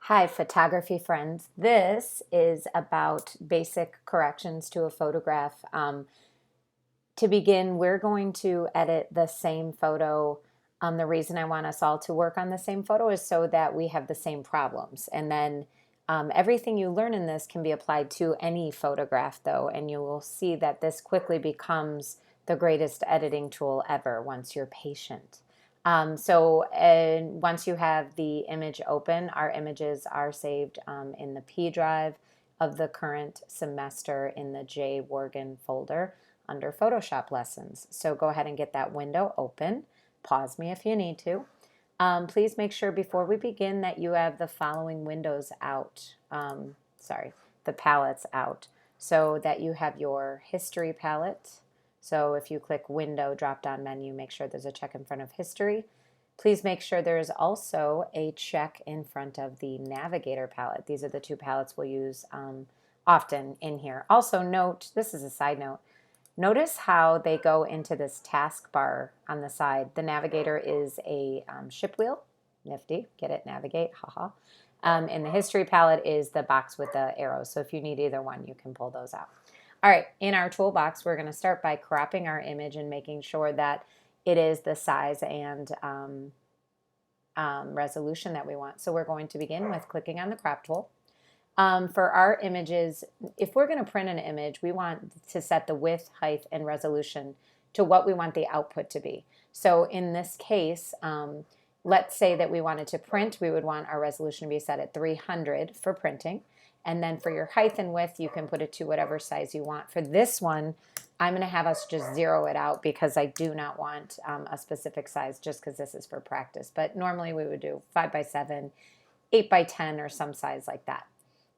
Hi, photography friends. This is about basic corrections to a photograph. To begin, we're going to edit the same photo. The reason I want us all to work on the same photo is so that we have the same problems. And then everything you learn in this can be applied to any photograph, though, and you will see that this quickly becomes the greatest editing tool ever once you're patient. Once you have the image open, our images are saved in the P drive of the current semester in the J Worgan folder under Photoshop lessons. So go ahead and get that window open. Pause me if you need to. Please make sure before we begin that you have the following windows out. The palettes out. So that you have your history palette. So if you click window drop down menu, make sure there's a check in front of history. Please make sure there is also a check in front of the navigator palette. These are the two palettes we'll use often in here. Also note, this is a side note, notice how they go into this taskbar on the side. The navigator is a ship wheel. Nifty. Get it? Navigate. Haha. And the history palette is the box with the arrows. So if you need either one, you can pull those out. All right. In our toolbox, we're going to start by cropping our image and making sure that it is the size and resolution that we want. So we're going to begin with clicking on the crop tool. For our images, if we're going to print an image, we want to set the width, height, and resolution to what we want the output to be. So in this case, let's say that we wanted to print, we would want our resolution to be set at 300 for printing. And then for your height and width, you can put it to whatever size you want. For this one, I'm going to have us just zero it out because I do not want a specific size just because this is for practice. But normally we would do 5 by 7, 8 by 10, or some size like that.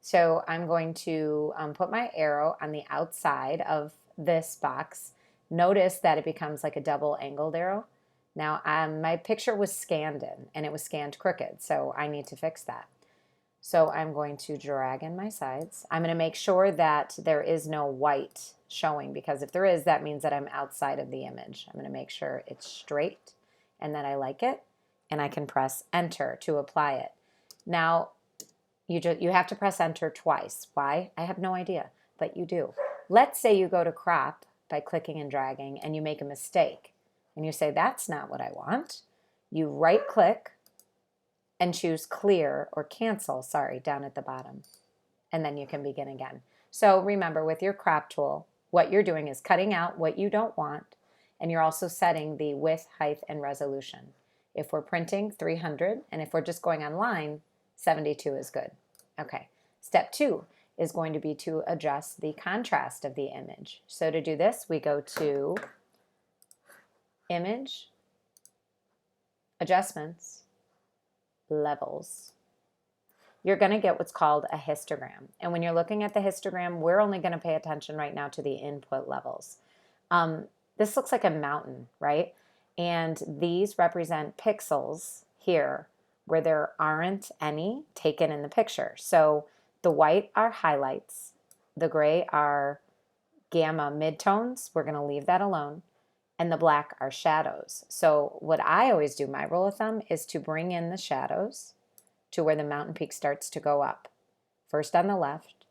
So I'm going to put my arrow on the outside of this box. Notice that it becomes like a double angled arrow. Now my picture was scanned in and it was scanned crooked, so I need to fix that. So I'm going to drag in my sides. I'm going to make sure that there is no white showing because if there is, that means that I'm outside of the image. I'm going to make sure it's straight and that I like it, and I can press enter to apply it. Now you have to press enter twice. Why? I have no idea, but you do. Let's say you go to crop by clicking and dragging and you make a mistake and you say that's not what I want. You right click and choose clear or cancel, down at the bottom. And then you can begin again. So remember, with your crop tool, what you're doing is cutting out what you don't want, and you're also setting the width, height, and resolution. If we're printing, 300, and if we're just going online, 72 is good. Okay, step 2 is going to be to adjust the contrast of the image. So to do this, we go to Image, Adjustments, Levels. You're going to get what's called a histogram. And when you're looking at the histogram, we're only going to pay attention right now to the input levels. This looks like a mountain, right? And these represent pixels here where there aren't any taken in the picture. So the white are highlights, the gray are gamma midtones. We're going to leave that alone. And the black are shadows. So what I always do, my rule of thumb, is to bring in the shadows to where the mountain peak starts to go up. First on the left,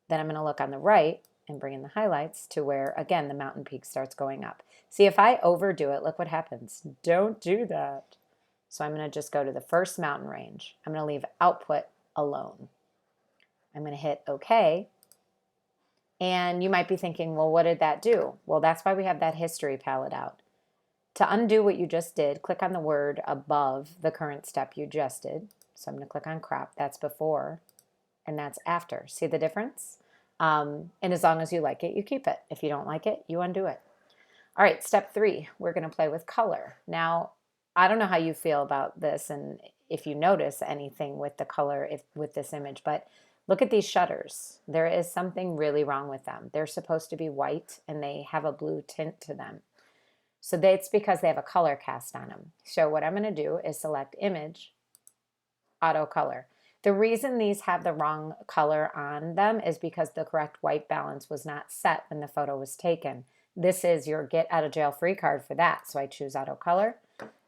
then I'm going to look on the right and bring in the highlights to where, again, the mountain peak starts going up. See, if I overdo it, look what happens. Don't do that. So I'm going to just go to the first mountain range. I'm going to leave output alone. I'm going to hit OK. And you might be thinking, well, what did that do? Well, that's why we have that history palette out. To undo what you just did, click on the word above the current step you just did. So I'm going to click on crop. That's before, and that's after. See the difference? And as long as you like it, you keep it. If you don't like it, you undo it. All right, step 3, we're going to play with color. Now, I don't know how you feel about this and if you notice anything with the color with this image, but look at these shutters. There is something really wrong with them. They're supposed to be white and they have a blue tint to them. So it's because they have a color cast on them. So what I'm going to do is select Image, Auto Color. The reason these have the wrong color on them is because the correct white balance was not set when the photo was taken. This is your get out of jail free card for that. So I choose Auto Color.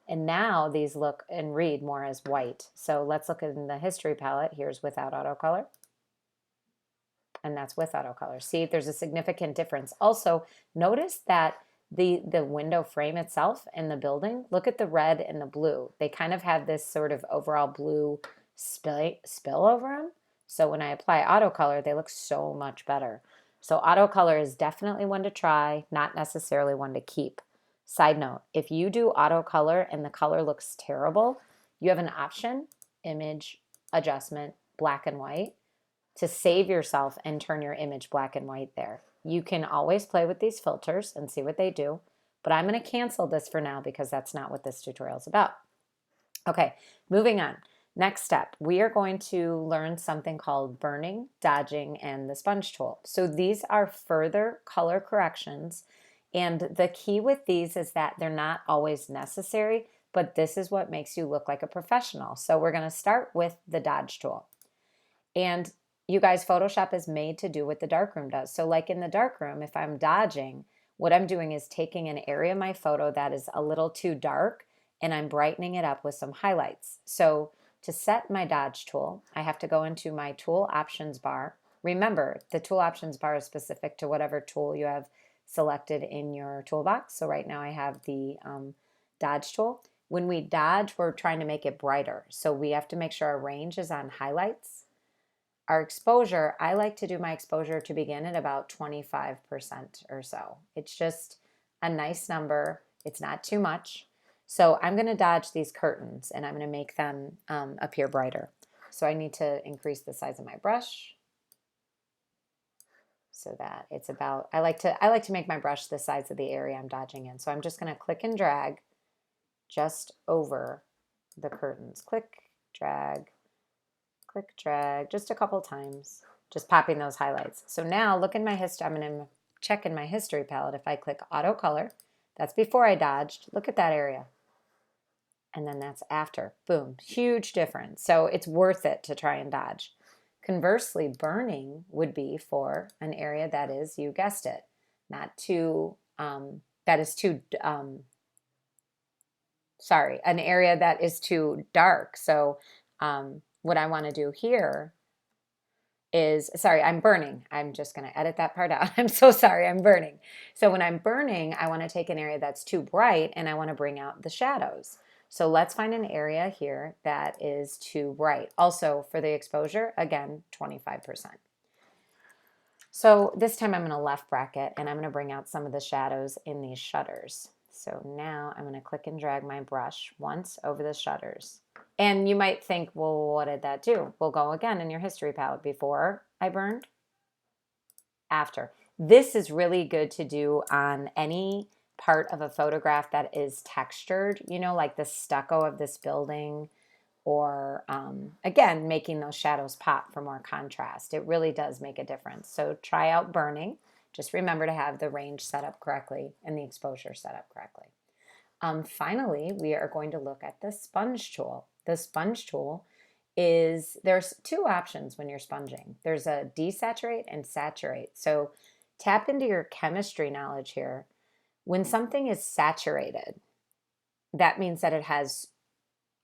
And now these look and read more as white. So let's look in the history palette. Here's without auto color. And that's with auto color. See, there's a significant difference. Also, notice that the window frame itself in the building, look at the red and the blue. They kind of have this sort of overall blue spill over them. So when I apply auto color, they look so much better. So auto color is definitely one to try, not necessarily one to keep. Side note, if you do auto color and the color looks terrible, you have an option, image, adjustment, black and white, to save yourself and turn your image black and white there. You can always play with these filters and see what they do, but I'm going to cancel this for now because that's not what this tutorial is about. Okay, moving on. Next step, we are going to learn something called burning, dodging, and the sponge tool. So these are further color corrections, and the key with these is that they're not always necessary, but this is what makes you look like a professional. So we're going to start with the dodge tool. And you guys, Photoshop is made to do what the darkroom does. So like in the darkroom, if I'm dodging, what I'm doing is taking an area of my photo that is a little too dark and I'm brightening it up with some highlights. So to set my dodge tool, I have to go into my tool options bar. Remember, the tool options bar is specific to whatever tool you have selected in your toolbox. So right now I have the dodge tool. When we dodge, we're trying to make it brighter. So we have to make sure our range is on highlights. Our exposure, I like to do my exposure to begin at about 25% or so. It's just a nice number. It's not too much. So I'm going to dodge these curtains and I'm going to make them appear brighter. So I need to increase the size of my brush so that it's about, I like to make my brush the size of the area I'm dodging in. So I'm just going to click and drag just over the curtains. Click, drag, click, drag, just a couple times, just popping those highlights. So now look in my history, I'm going to check in my history palette. If I click auto color, that's before I dodged. Look at that area. And then that's after. Boom, huge difference. So it's worth it to try and dodge. Conversely, burning would be for an area that is, you guessed it, not too, that is too, sorry, an area that is too dark. So what I want to do here is, sorry, I'm burning. I'm just going to edit that part out. I'm so sorry, I'm burning. So when I'm burning, I want to take an area that's too bright and I want to bring out the shadows. So let's find an area here that is too bright. Also for the exposure, again, 25%. So this time I'm going to left bracket and I'm going to bring out some of the shadows in these shutters. So now I'm going to click and drag my brush once over the shutters. And you might think, well, what did that do? We'll go again in your history palette. Before I burned, after. This is really good to do on any part of a photograph that is textured, you know, like the stucco of this building, or again, making those shadows pop for more contrast. It really does make a difference. So try out burning. Just remember to have the range set up correctly and the exposure set up correctly. Finally, we are going to look at the sponge tool. The sponge tool is, there's two options when you're sponging. There's a desaturate and saturate. So tap into your chemistry knowledge here. When something is saturated, that means that it has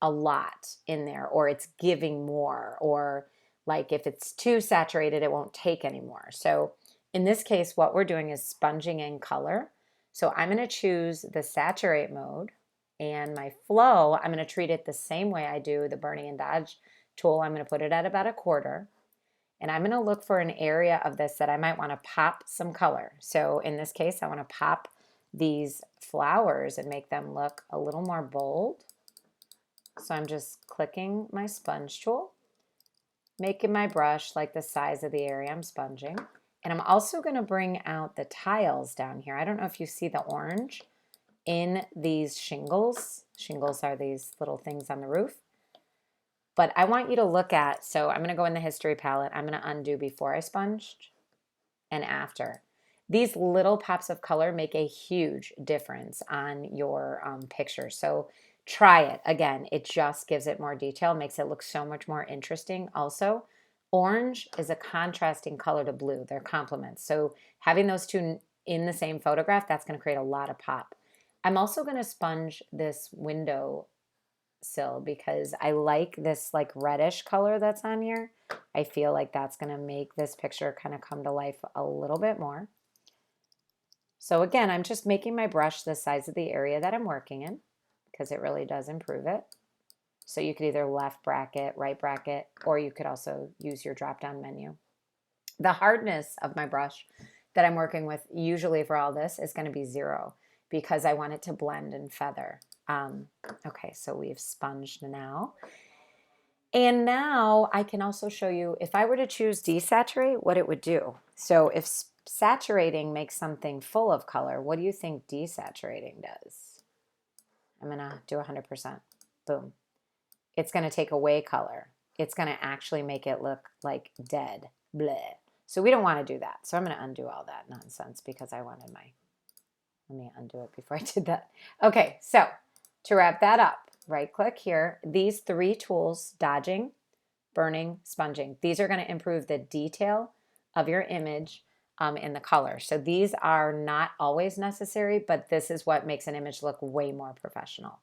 a lot in there, or it's giving more, or like if it's too saturated, it won't take anymore. So in this case, what we're doing is sponging in color. So I'm going to choose the saturate mode, and my flow, I'm going to treat it the same way I do the burning and dodge tool. I'm going to put it at about a quarter, and I'm going to look for an area of this that I might want to pop some color. So in this case, I want to pop these flowers and make them look a little more bold. So I'm just clicking my sponge tool, making my brush like the size of the area I'm sponging. And I'm also going to bring out the tiles down here. I don't know if you see the orange in these shingles. Shingles are these little things on the roof. But I want you to look at, so I'm going to go in the history palette. I'm going to undo before I sponged and after. These little pops of color make a huge difference on your picture. So try it. Again, it just gives it more detail, makes it look so much more interesting. Also, orange is a contrasting color to blue. They're complements. So having those two in the same photograph, that's going to create a lot of pop. I'm also going to sponge this window sill because I like this like reddish color that's on here. I feel like that's going to make this picture kind of come to life a little bit more. So again, I'm just making my brush the size of the area that I'm working in because it really does improve it. So you could either left bracket, right bracket, or you could also use your drop down menu. The hardness of my brush that I'm working with usually for all this is going to be 0 because I want it to blend and feather. Okay, so we've sponged now. And now I can also show you if I were to choose desaturate, what it would do. So if saturating makes something full of color, what do you think desaturating does? I'm going to do 100%. Boom. It's going to take away color. It's going to actually make it look like dead. Bleh. So we don't want to do that. So I'm going to undo all that nonsense because I wanted my, let me undo it before I did that. Okay, so to wrap that up, right click here. These 3 tools, dodging, burning, sponging, these are going to improve the detail of your image in the color. So these are not always necessary, but this is what makes an image look way more professional.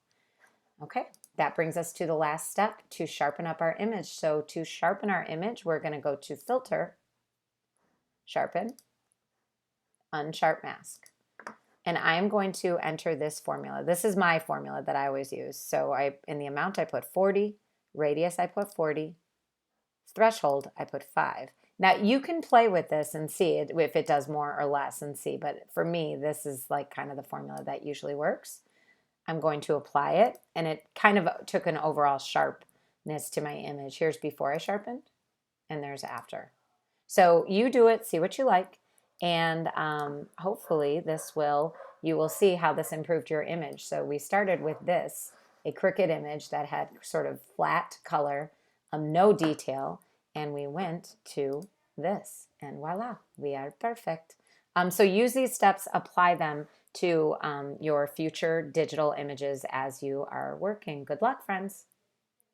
Okay, that brings us to the last step, to sharpen up our image. So to sharpen our image, we're going to go to Filter, Sharpen, Unsharp Mask. And I'm going to enter this formula. This is my formula that I always use. So in the amount I put 40, radius I put 40, threshold I put 5. Now you can play with this and see it, if it does more or less and see, but for me this is like kind of the formula that usually works. I'm going to apply it, and it kind of took an overall sharpness to my image. Here's before I sharpened, and there's after. So you do it, see what you like, and hopefully you will see how this improved your image. So we started with this, a crooked image that had sort of flat color, no detail, and we went to this, and voila, we are perfect. So use these steps, apply them to your future digital images as you are working. Good luck, friends.